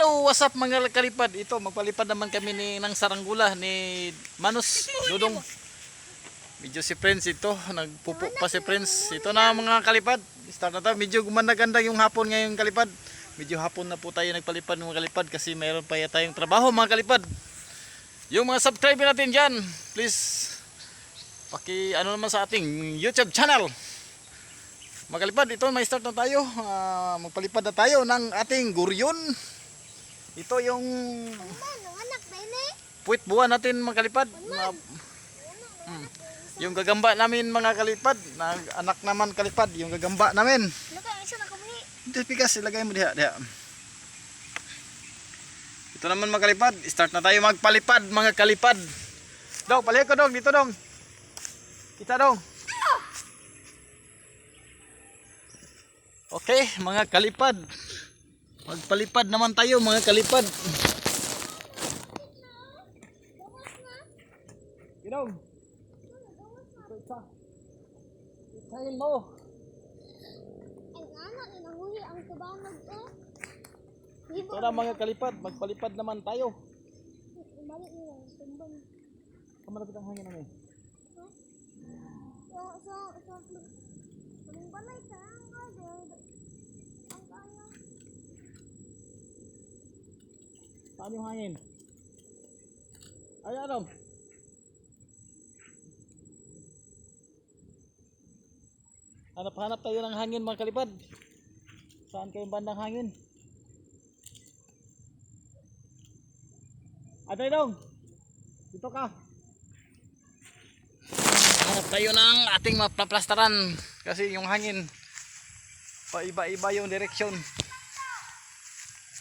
Hello, what's up mga kalipad? Ito, magpalipad naman kami ng saranggula ni Manus, Dudong. Medyo si Prince ito, nagpupo pa si Prince. Ito na mga kalipad, start na tayo. Medyo gumanda-ganda yung hapon ngayon kalipad. Medyo hapon na po tayo nagpalipad mga kalipad kasi mayroon pa tayong trabaho mga kalipad. Yung mga subscriber natin dyan, please ano naman sa ating YouTube channel. Mga kalipad, ito may start na tayo. Magpalipad na tayo ng ating guryon. Ito yung puwit buwan natin mga kalipad. Yung gagamba namin mga kalipad. Anak naman kalipad. Yung gagamba namin. Ito pikas. Ilagay mo diha. Ito naman mga kalipad. Start na tayo magpalipad mga kalipad. Dong, palihog ko dong. Dito dong. Kita dong. Okay mga kalipad. Magpalipad naman tayo mga kalipad. Gidong. Isahin mo. Ang anak, inahuli ang kabanag ko. Ito na mga kalipad. Magpalipad naman tayo. Umalik nyo lang, tumbang. Kamalapit ang hangin namin. Ang balay ka, ang kaya. Saan yung hangin? Ayan dong. Hanap tayo ng hangin mga kalipad. Saan kayong bandang hangin? Atay dong. Dito ka. Hanap tayo ng ating maplaplastaran. Kasi yung hangin paiba-iba yung direksyon.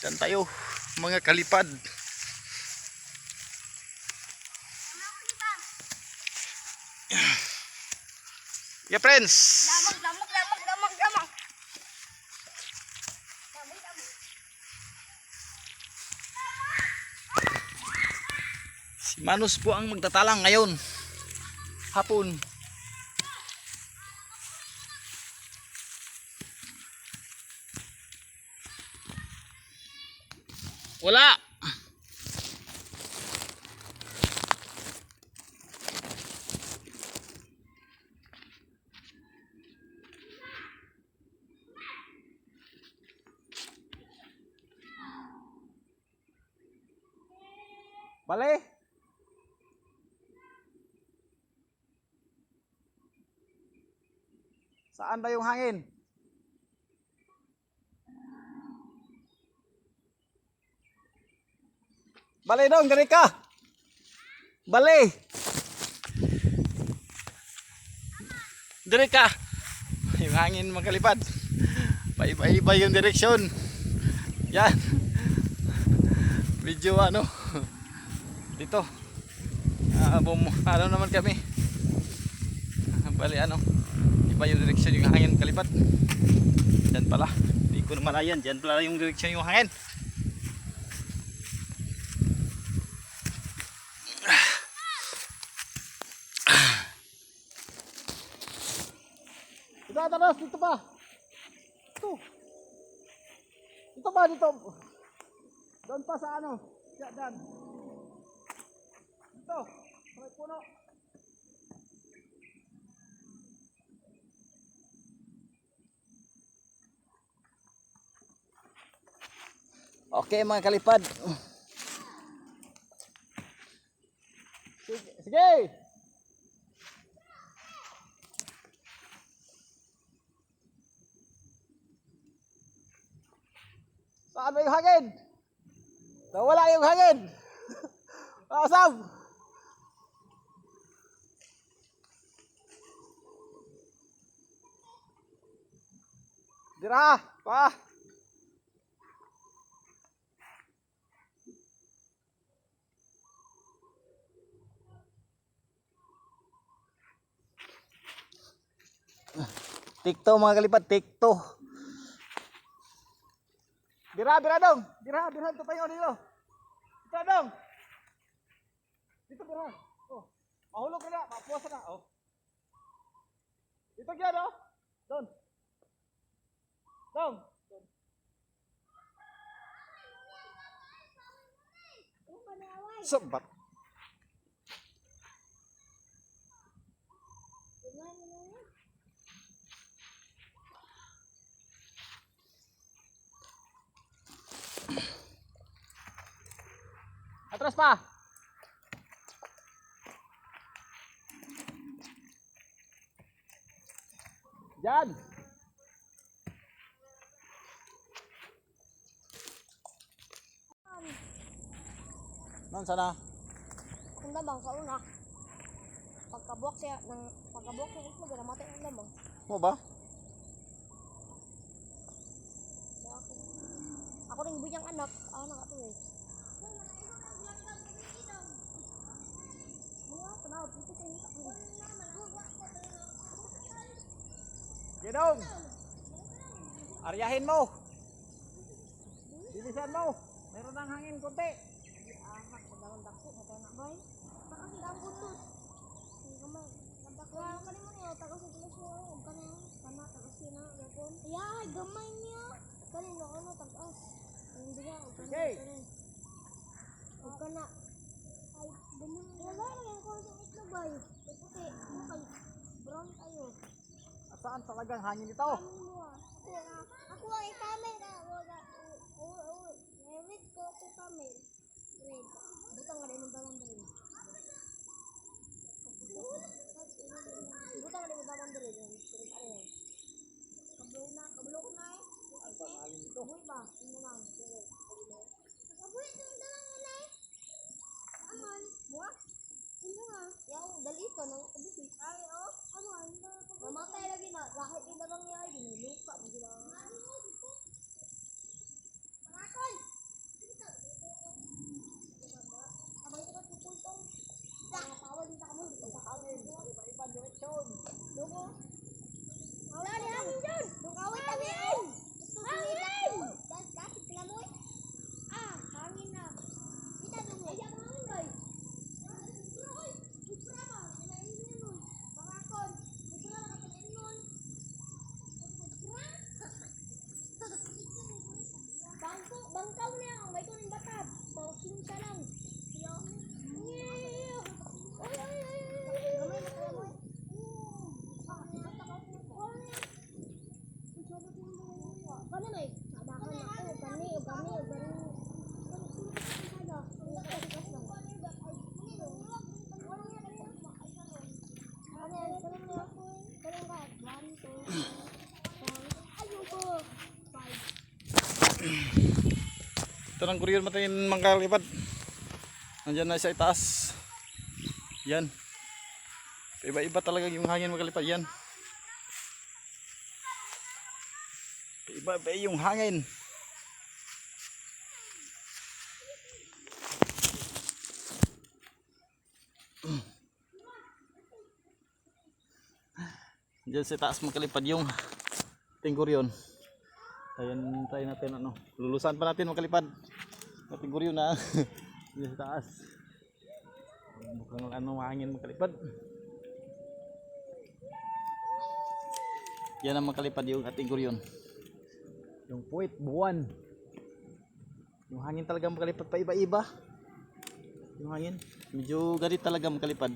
Diyan tayo mga kalipad. Yeah friends. Damag. Si Manus po ang magtatalang ngayon. Hapon. Wala. Bale. Saan ba yung hangin? Bale dong, dari ka. Bale. Dari ka. Yung hangin magkalipad. Paiba-iba yung direksyon. Yan. Medyo dito. Ano naman kami. Bale iba yung direksyon yung hangin kalipad. Diyan pala. Hindi ko naman ayan. Diyan pala yung direksyon yung hangin. Taras, dito pa. Ito. Dito pa, dito. Doon pa sa Diyan. Dito. May puno. Okay mga kalipad. Sige. Saan ba yung hangin? Nawala yung hangin. Asam. Dira, pa. Tikto mga kalipad, tikto. Dira dong. Dira ito pa yun dito. Dito dong. Dito dira. Oh. Mahulog ka na, mapuwasa na. Oh. Dito kaya no? Don. Dong. Sabat. Atras pa. Diyan. Non sana? Ang lamang sa una. Pagkabuak siya itlog, namatay ang lamang. Mo ba? Kaya ako rin buyang anak. Anak ato eh. Mga tanaw, dito sa hita ko. Gidong. Aryahin mo. Bilisan mo. Meron ng hangin konti. Ahak, pagdaman dako, matay na bay. Takas ang dang butos. Hindi ka man. Kaya kani mo niyo, takas sa tulas mo. Huwag ka na. Kana, takas yun na. Yapon. Ay, gamay niya. Kani na ano, takas. Hindi ka, huwag ka na. Okay. Huwag ka na. Ay, gamay. Wala na yan ko sa itlog bay. Puti, ano kay brown tayo. Saan talagang hangin ito? Kami mo ah. Ako ay camera. Red ko ako camera. Red. Butang nga rin ng damang rin. Butang nga rin ng damang rin. Kablo ko na eh. Ang pangalan nito. Kabuhi ba? Ano lang. Kabuhi ito yung dalang yan eh. Aman. Buwa? Ano nga? Yaw, dali ka na. Kabuhi. Ay, oh. Aman. Namatay lagi na. Kahit yung dalang yan ay diniluka. Magila. Panakon! Abang ito ka pupultong. Nakatawa din sa kamon. Dito sa kanin. Iba-iba direksyon. Dugo. Wala di hangin dyan. Dugawin hangin. Hangin! Dapat sila mo eh. Hangin na. Kita dong eh. Ayaw hangin ba eh. Isra ba? Nalainin nun. Panakon. Isra na kapatid nun. Bangkaw na yan. May kunin batab. Pausin siya lang. Oy, oy, oy. Gamay na kaya mo eh. Kani may sabakan ako. Kani. Ito ng kuryon matayin mga kalipad. Nandiyan na sa itaas. Yan. Iba-iba talaga yung hangin mga kalipad. Yan. Iba-iba yung hangin. Diyan sa taas mga kalipad yung tingguryon. Ayan, try natin ano. Lulusan pa natin mga kalipad. Tingguryon na. Diyan sa taas. Mukhang ano hangin mga kalipad. Yan ang mga kalipad yung ating guryon. Yung puwit, buwan. Yung hangin talaga mga kalipad pa iba-iba. Yung hangin. Medyo garit talaga mga kalipad.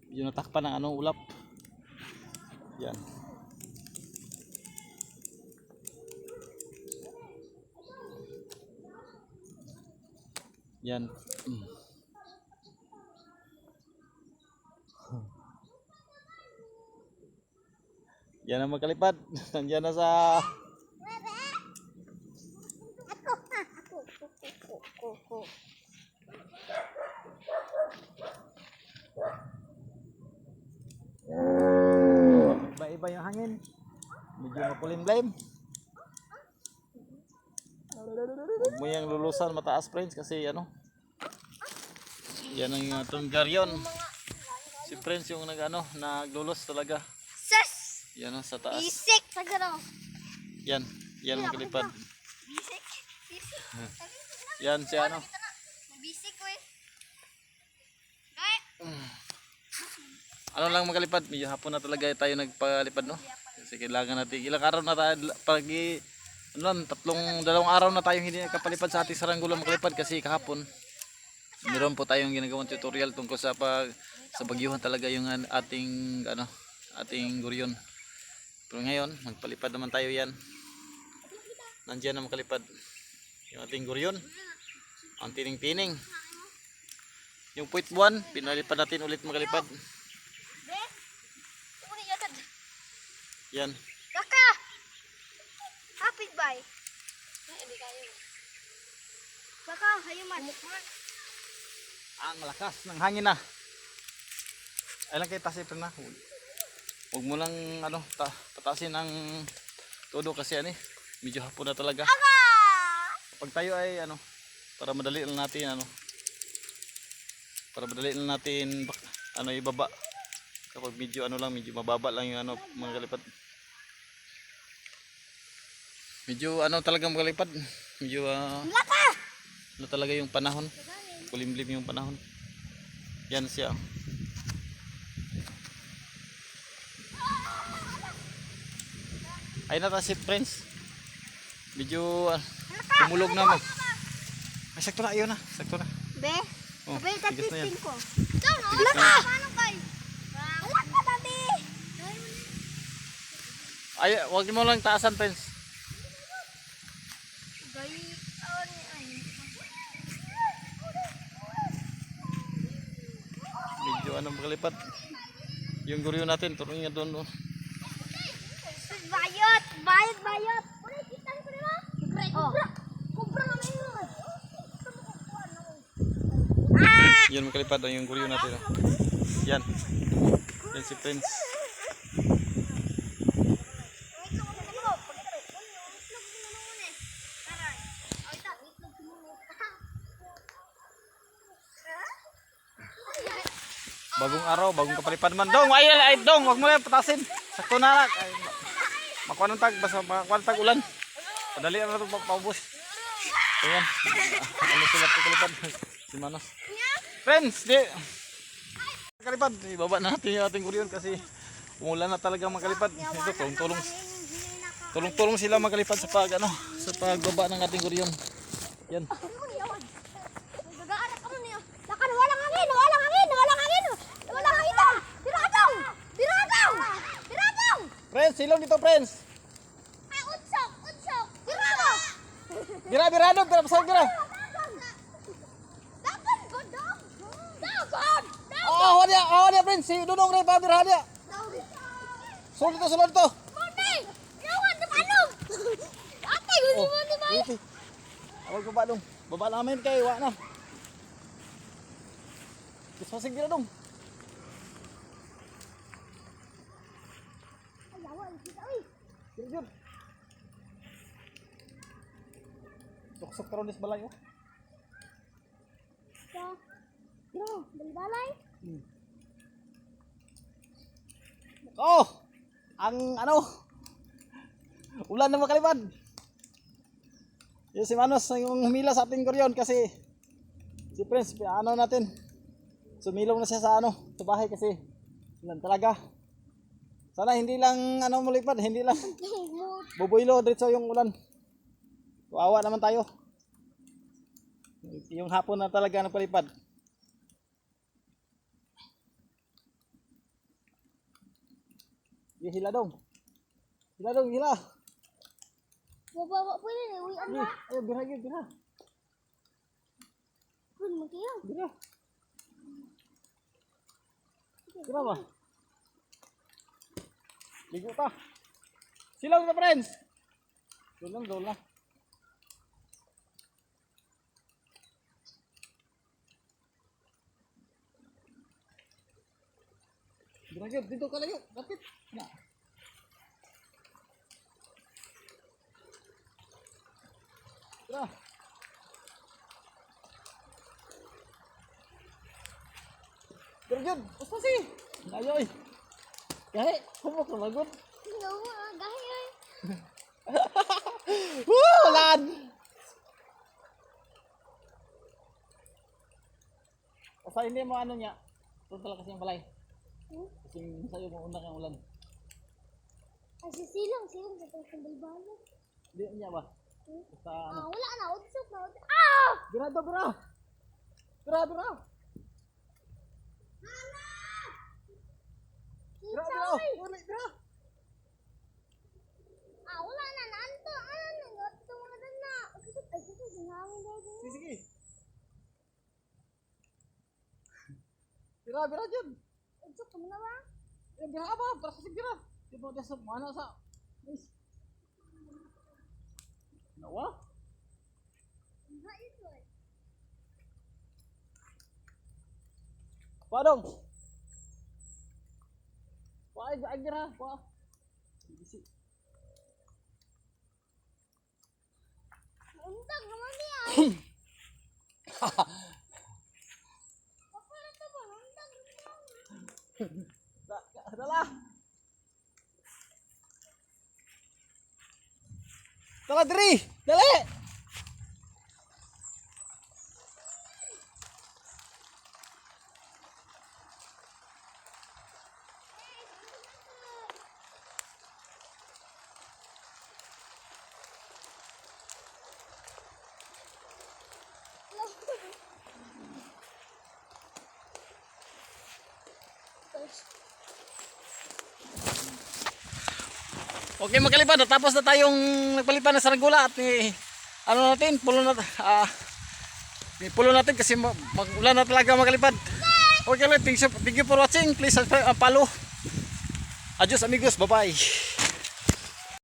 Medyo natakpan ng ano, ulap. Yan. Yan. Yan ang magkalipad. Nandiyan na sa Ako. iba-iba yung hangin. Medyo makulimlim. Huwag mo yung lulusan mataas friends kasi ano. Yan ang atong garyon. Si friends yung naglulos talaga. Sus! Yan sa taas. Bisik sa gano. Yan ang kalipad. Bisik. Yan si ano. Bisik ko eh. Ano lang makalipad, medyo hapon na talaga tayo nagpalipad no. Kasi kailangan natin ilang araw na tayo pag ano lang, dalawang araw na tayong hindi nakapalipad sa ating Saranggola makalipad kasi kahapon meron po tayong ginagawang tutorial tungkol sa sa bagyuhan talaga yung ating guryon. Pero ngayon, magpalipad naman tayo yan. Nandiyan na makalipad yung ating guryon. Ang tining-tining. Yung puwit buwan, pinalipad natin ulit makalipad. Be? Uni yatad. Yan. Kaka! Happy bye. Hindi kayo. Kaka, hayuman. Ang lakas ng hangin na. Ay lang kayo tasi na. Huwag mo lang patasin ang todo kasi medyo hapon na talaga. Pag tayo ay para madali lang natin ibaba. Kapag medyo medyo mababa lang yung mga kalipad. Medyo talaga mga kalipad. Medyo talaga yung panahon. Kulimlim yung panahon. Yan siya. Ay na si Prince. Medyo tumulog na mag. Ay sakto na, ayun na. Sakto na. Be? Oh, Sabi ka tigas na yan. ko. Wala ka! Paano kay? Wala ka, babi! Ay, wag mo lang taasan, Prince. Medyo makalipad. Yung guryo natin, turuin nga doon. Bayot! Bayot! Bayot! Kita ko nila? Kubra! Kubra na ngayon! Yan makalipad yung guryo natin. Yan. Yan si Prince. Bagong araw, bagong kapalipad man. Dong, ay dong, wag mo lang patasin. Sakto na lang. Makuha ng tag, basta makuha ng tag ulan. Padali na ito paubos. Ayan. Sila kalipad. Si Manos. Friends, di. Kalipad, ibaba natin yung ating guryon kasi umulan na talaga makalipad. Ito, tulong-tulong sila makalipad sa pagbaba ng ating guryon. Yan. Friends, silong dito, friends. Ay, utsok! Bira-birado, pasal bira. Dagan ko, dog! Dagan! Oh, dia, friends. Si Dudong rin, pabira dia. Sulod to. Monday! Yawan, napanom! Ate, gusto mo ni Bay? Wait. Awal baba dong. Baba namin kay wa na. Gusto pasig bira dong. Ay, yawan, kita, uy! Jud. Tuksok karon dis balay oh. Balbalay? Oh! Ang ulan na makalipad. Yung si Manos yung humila sa ating guryon kasi si Prince natin. Sumilong na siya sa sa bahay kasi ulan talaga. Sana hindi lang malipad, hindi lang bubuylo diretso yung ulan. Kawawa naman tayo. Yung hapon na talaga nagpalipad. Yung hila dong. Hila. Bawa po yun eh, uy, ano? Ayo, bira. Kun, magkayo. Bira. Bira ba? Ligo ta. Silang na, friends. Doon na. Bira, dito ka layo. Kapit. Na. Bira. Jud, basta si. Ayoy. Gahe, kumok na magod. Gahi ay. Woo, lan. Basta hindi mo niya. Doon talaga kasi yung balay. Kasi sa'yo mo unang ang ulan. Ay, silang sa pagkandalbala. Di niya ba? Basta ano. Wala na, udsok na. Ah! Bira to, bira. Bira, bira. Bira, bira. Wala, bira. Wala na, nanto. Ano na, ito mga dana. Ay, ito, ginangin daw din. Sige, sige. Bira, bira dyan. Udsok ka muna ba? Bira apa? Para sa bira. Di ba sa mana sa? Guys. Nawa? Ha, ito eh. Padong. Wah, aja lah, wah. Untag naman niya. Apa na ito ba? Untag naman. Adalah. Tala diri, dali. Okay, magkalipad. Tapos na tayong nagpalipad ng saranggola at ano natin, pulo na pulo natin kasi mag-ulan na talaga magkalipad. Okay, thank you for watching. Please subscribe, follow. Adios amigos, bye-bye.